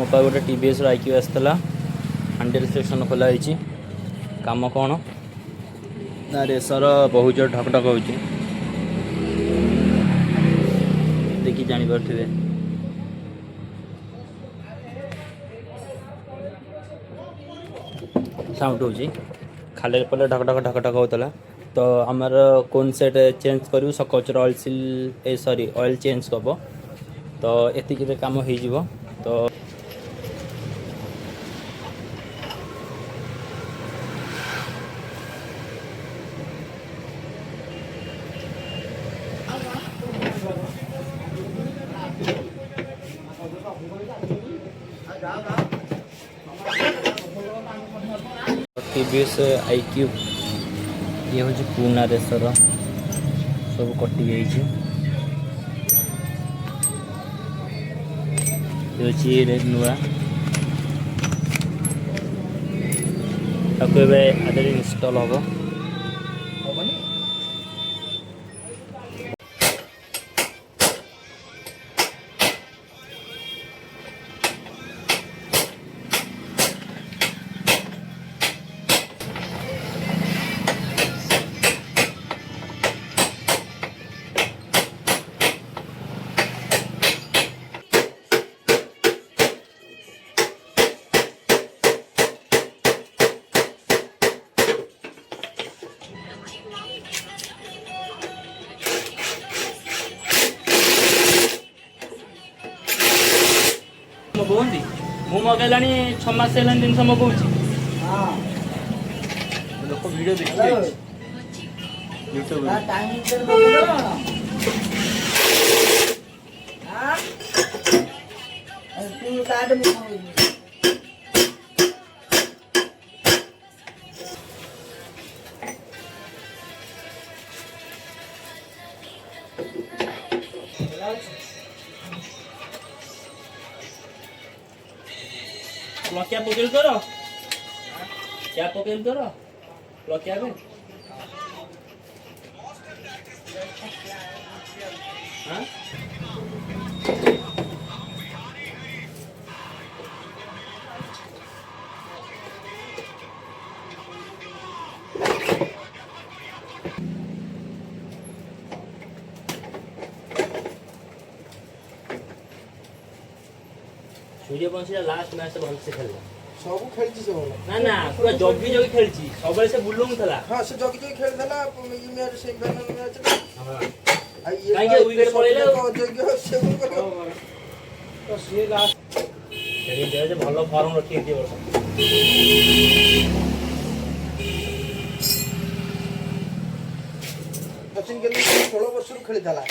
मो पास गोटे TVS IQ आसाला handle section खोला काम कौन ना रेसर बहुत जोर ढकढक हो देखी जापे साउंड हो खाली पड़े ढकढक ढकढक होता तो आमर कौन सेट चेंज करूँ सकचर oil seal sorry oil change कब तो एतिक काम हो तो टीवीएस IQ ये हूँ पुना रेसर सब कटि जाइए नुआ आदि इनस्टॉल हम मगौती मु मगैला 6 मास जिन मगौची लोक वीडियो देखिए यूट्यूब क्या पकेल कर क्या पकेल कर क्या में हाँ सूर्यवंशी लास्ट मैच भल से खेल सब खेलची से बोला ना ना पूरा जगी जगी खेलची सबले से बुलुंग थला हां से जगी जगी खेल देला ई मैच से फाइनल मैच हां आई ये काहे के विकेट पड़ेला तो जगी से को तो से लास्ट खेली दे जे भलो फॉर्म रखी थी वर्ष सचिन के लिए 16 वर्ष खेली थला